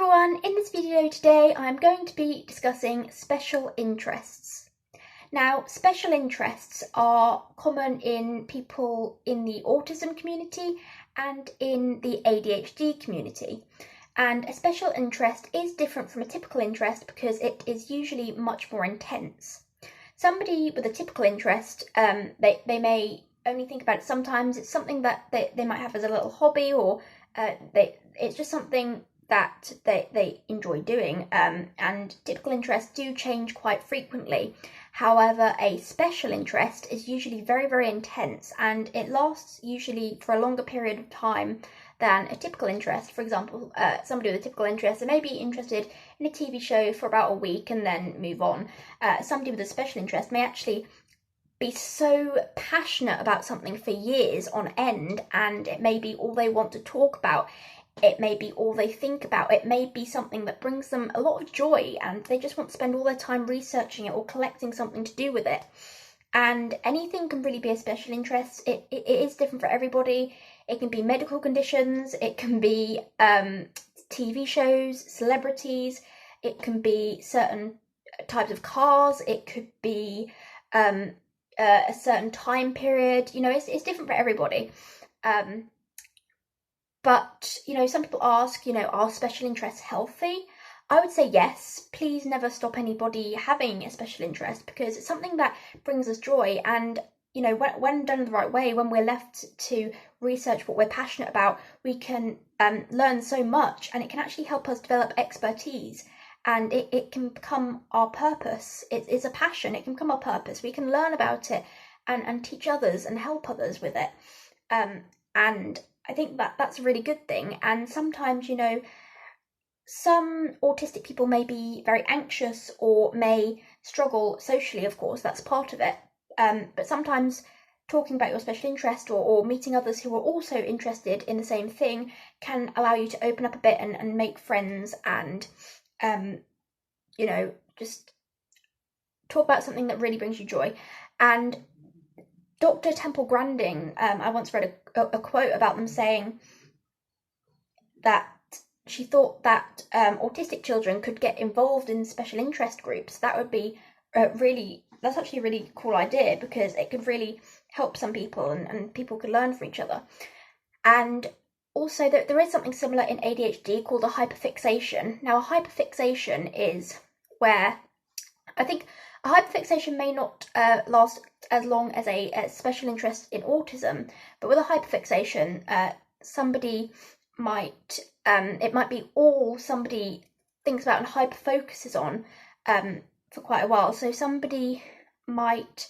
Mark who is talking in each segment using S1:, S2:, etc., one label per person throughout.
S1: everyone, in this video today I'm going to be discussing special interests. Now, special interests are common in people in the autism community and in the ADHD community. And a special interest is different from a typical interest because it is usually much more intense. Somebody with a typical interest, they may only think about it sometimes. It's something that they might have as a little hobby, or it's just something that they enjoy doing, and typical interests do change quite frequently. However, a special interest is usually very, very intense, and it lasts usually for a longer period of time than a typical interest. For example, somebody with a typical interest, they may be interested in a TV show for about a week and then move on. Somebody with a special interest may actually be so passionate about something for years on end, and it may be all they want to talk about. It may be all they think about. It may be something that brings them a lot of joy and they just want to spend all their time researching it or collecting something to do with it. And anything can really be a special interest. It is different for everybody. It can be medical conditions, it can be TV shows, celebrities, it can be certain types of cars, it could be a certain time period. You know, it's different for everybody. But, you know, some people ask, you know, are special interests healthy? I would say yes. Please never stop anybody having a special interest, because it's something that brings us joy. And, you know, when done the right way, when we're left to research what we're passionate about, we can learn so much, and it can actually help us develop expertise. And it can become our purpose. It's a passion. It can become our purpose. We can learn about it and teach others and help others with it. And I think that's a really good thing. And sometimes, you know, some autistic people may be very anxious or may struggle socially, of course, that's part of it. But sometimes talking about your special interest or meeting others who are also interested in the same thing can allow you to open up a bit and make friends and, you know, just talk about something that really brings you joy. And Dr. Temple Grandin, I once read a quote about them saying that she thought that autistic children could get involved in special interest groups. That would be that's actually a really cool idea, because it could really help some people and people could learn from each other. And also there is something similar in ADHD called a hyperfixation. Now, a hyperfixation is where, I think a hyperfixation may not last as long as a special interest in autism, but with a hyperfixation, somebody might, it might be all somebody thinks about and hyper-focuses on for quite a while. So somebody might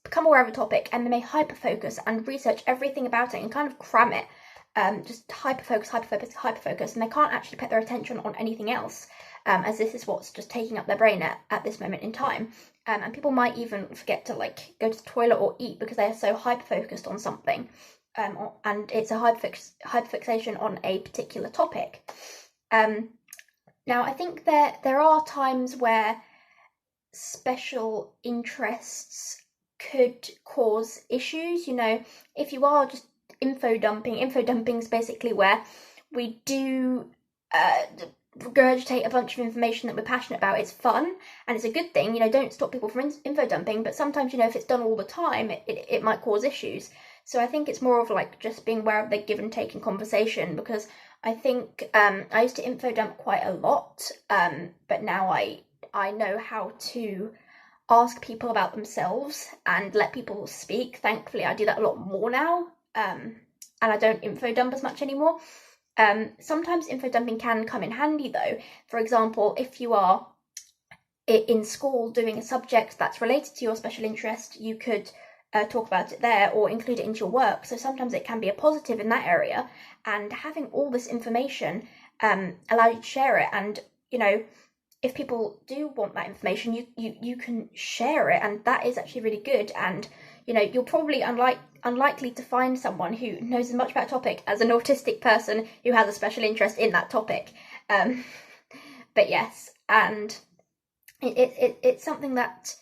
S1: become aware of a topic and they may hyper-focus and research everything about it and kind of cram it, just hyper-focus, and they can't actually put their attention on anything else, as this is what's just taking up their brain at this moment in time. And people might even forget to like go to the toilet or eat because they're so hyper-focused on something, and it's a hyperfixation on a particular topic. Now, I think there are times where special interests could cause issues. You know, if you are just info dumping is basically where we do regurgitate a bunch of information that we're passionate about. It's fun and it's a good thing, you know, don't stop people from info dumping, but sometimes, you know, if it's done all the time, it might cause issues. So I think it's more of like just being aware of the give and take in conversation, because I think I used to info dump quite a lot, but now I know how to ask people about themselves and let people speak. Thankfully, I do that a lot more now, and I don't info dump as much anymore. Sometimes info dumping can come in handy though. For example, if you are in school doing a subject that's related to your special interest, you could talk about it there or include it into your work. So sometimes it can be a positive in that area, and having all this information allows you to share it. And, you know, if people do want that information, you can share it, and that is actually really good. And, you know, you're probably unlikely to find someone who knows as much about a topic as an autistic person who has a special interest in that topic. But yes, and it's something that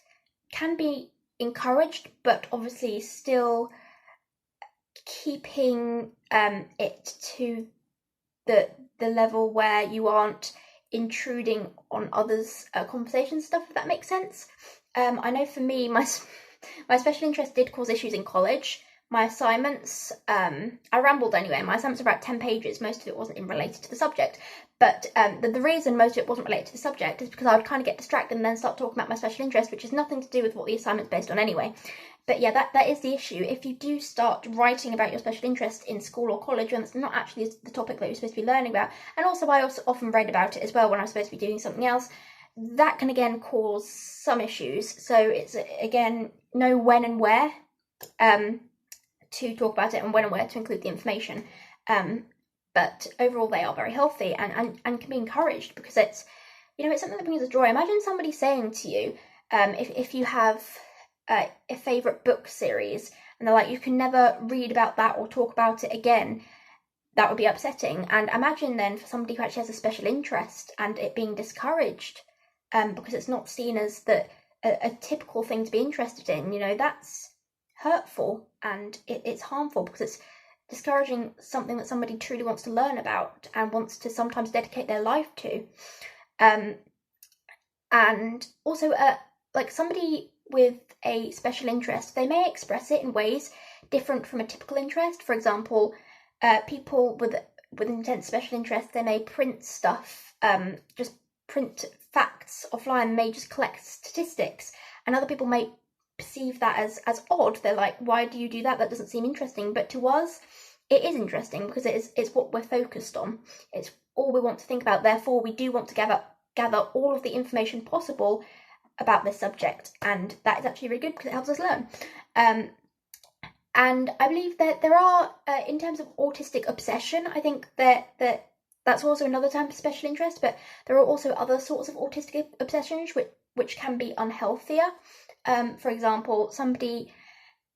S1: can be encouraged, but obviously still keeping it to the level where you aren't intruding on others' conversations stuff, if that makes sense. I know for me, my special interest did cause issues in college. My assignments, I rambled anyway, my assignments were about 10 pages, most of it wasn't even related to the subject, but the reason most of it wasn't related to the subject is because I would kind of get distracted and then start talking about my special interest, which has nothing to do with what the assignment's based on anyway. But yeah, that is the issue. If you do start writing about your special interest in school or college, and it's not actually the topic that you're supposed to be learning about, and also I also often read about it as well when I'm supposed to be doing something else, that can again cause some issues. So it's, again, know when and where to talk about it and when and where to include the information. But overall they are very healthy and can be encouraged, because it's, it's something that brings us joy. Imagine somebody saying to you, if you have a favourite book series and they're like, you can never read about that or talk about it again, that would be upsetting. And imagine then for somebody who actually has a special interest and it being discouraged because it's not seen as a typical thing to be interested in, that's hurtful and it's harmful, because it's discouraging something that somebody truly wants to learn about and wants to sometimes dedicate their life to. And also, like somebody with a special interest, they may express it in ways different from a typical interest. For example, people with intense special interest, they may print stuff, just print facts offline, may just collect statistics, and other people may perceive that as odd. They're like, why do you do that? That doesn't seem interesting. But to us, it is interesting, because it's what we're focused on. It's all we want to think about. Therefore, we do want to gather all of the information possible about this subject, and that is actually really good because it helps us learn. And I believe that there are, in terms of autistic obsession, I think that's also another term for special interest, but there are also other sorts of autistic obsessions which can be unhealthier. For example, somebody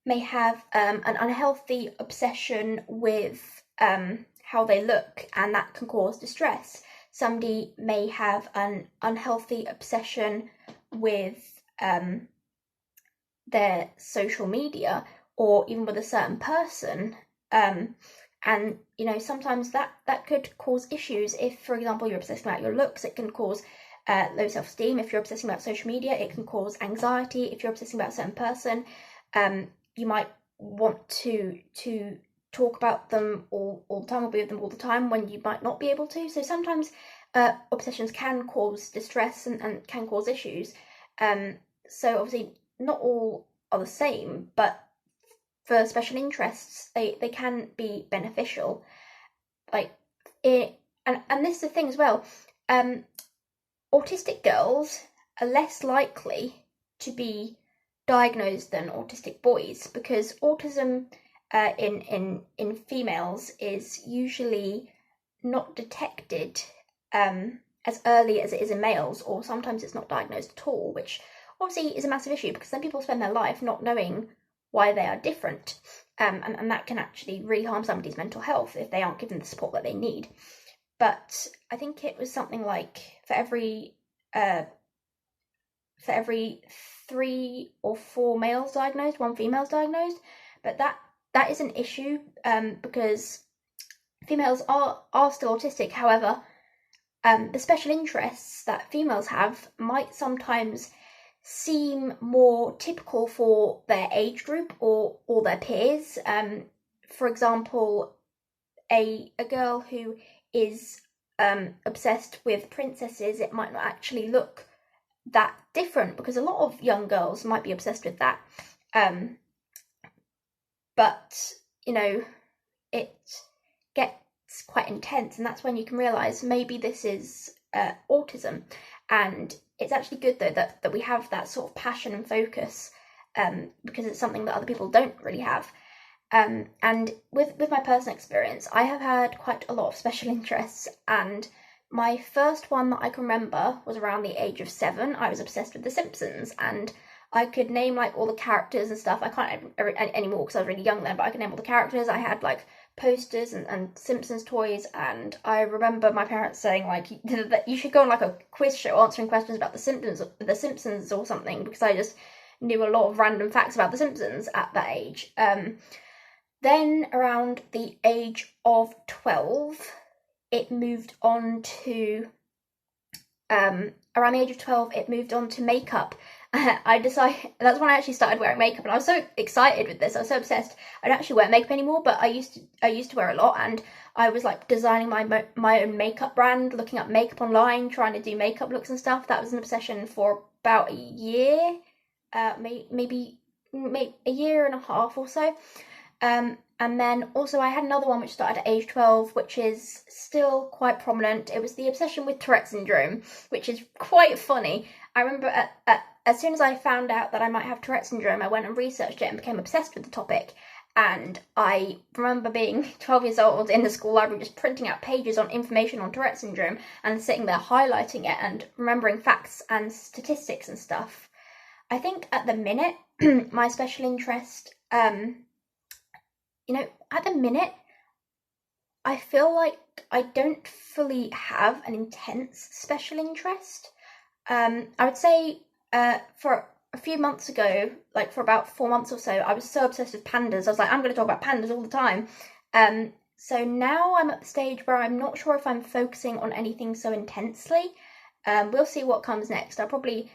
S1: may have an unhealthy obsession with how they look, and that can cause distress. Somebody may have an unhealthy obsession with their social media, or even with a certain person, and sometimes that could cause issues. If, for example, you're obsessing about your looks, it can cause low self-esteem. If you're obsessing about social media, it can cause anxiety. If you're obsessing about a certain person, you might want to talk about them all the time, or be with them all the time, when you might not be able to. So sometimes obsessions can cause distress and can cause issues. So obviously not all are the same, but for special interests, they can be beneficial. And this is the thing as well. Autistic girls are less likely to be diagnosed than autistic boys, because autism in females is usually not detected as early as it is in males, or sometimes it's not diagnosed at all, which obviously is a massive issue, because then people spend their life not knowing why they are different, and that can actually really harm somebody's mental health if they aren't given the support that they need. But I think it was something like for every 3 or 4 males diagnosed, 1 female's diagnosed. But that is an issue, because females are still autistic. However, the special interests that females have might sometimes seem more typical for their age group or their peers. For example, a girl who is obsessed with princesses, it might not actually look that different, because a lot of young girls might be obsessed with that. But it gets quite intense, and that's when you can realise maybe this is autism. And it's actually good though that we have that sort of passion and focus, because it's something that other people don't really have. And with my personal experience, I have had quite a lot of special interests, and my first one that I can remember was around the age of 7. I was obsessed with The Simpsons, and I could name like all the characters and stuff. I can't anymore because I was really young then, but I could name all the characters. I had like posters and Simpsons toys, and I remember my parents saying like, you should go on like a quiz show answering questions about The Simpsons or something, because I just knew a lot of random facts about The Simpsons at that age. Then around the age of 12, it moved on to, around the age of 12, it moved on to makeup. That's when I actually started wearing makeup, and I was so excited with this. I was so obsessed. I don't actually wear makeup anymore, but I used to wear a lot, and I was like designing my own makeup brand, looking up makeup online, trying to do makeup looks and stuff. That was an obsession for about a year, maybe a year and a half or so. And then also I had another one which started at age 12, which is still quite prominent. It was the obsession with Tourette Syndrome, which is quite funny. I remember as soon as I found out that I might have Tourette Syndrome, I went and researched it and became obsessed with the topic. And I remember being 12 years old in the school library, just printing out pages on information on Tourette Syndrome and sitting there highlighting it and remembering facts and statistics and stuff. I think at the minute, my special interest, at the minute, I feel like I don't fully have an intense special interest. I would say for a few months ago, like for about 4 months or so, I was so obsessed with pandas. I was like, I'm going to talk about pandas all the time. So now I'm at the stage where I'm not sure if I'm focusing on anything so intensely. We'll see what comes next. I'll probably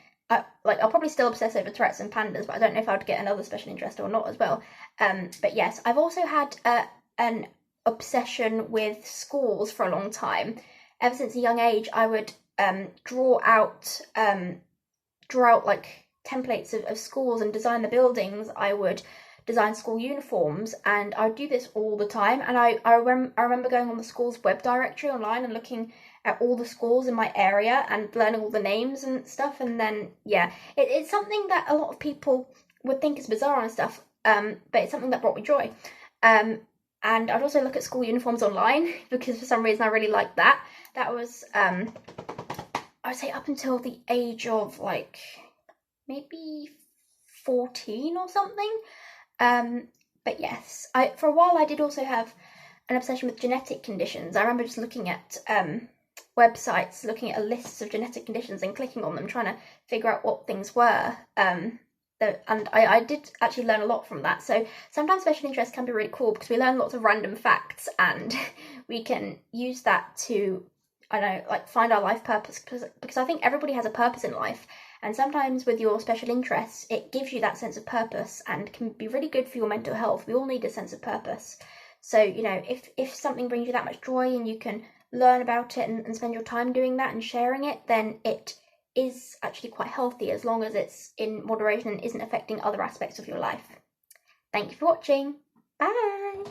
S1: still obsess over Tourette's and pandas, but I don't know if I would get another special interest or not as well. But yes, I've also had an obsession with schools for a long time. Ever since a young age, I would draw out like templates of schools and design the buildings. I would design school uniforms, and I would do this all the time. And I remember going on the school's web directory online and looking at all the schools in my area and learning all the names and stuff. And then, yeah, it's something that a lot of people would think is bizarre and stuff, but it's something that brought me joy. And I'd also look at school uniforms online because for some reason I really liked that. That was, I would say up until the age of like maybe 14 or something. But yes, for a while I did also have an obsession with genetic conditions. I remember just looking at websites, looking at a list of genetic conditions and clicking on them, trying to figure out what things were. And I did actually learn a lot from that. So sometimes special interest can be really cool because we learn lots of random facts and we can use that to, I don't know, like find our life purpose, because I think everybody has a purpose in life. And sometimes with your special interests, it gives you that sense of purpose and can be really good for your mental health. We all need a sense of purpose. So, if something brings you that much joy and you can learn about it and spend your time doing that and sharing it, then it is actually quite healthy as long as it's in moderation and isn't affecting other aspects of your life. Thank you for watching. Bye!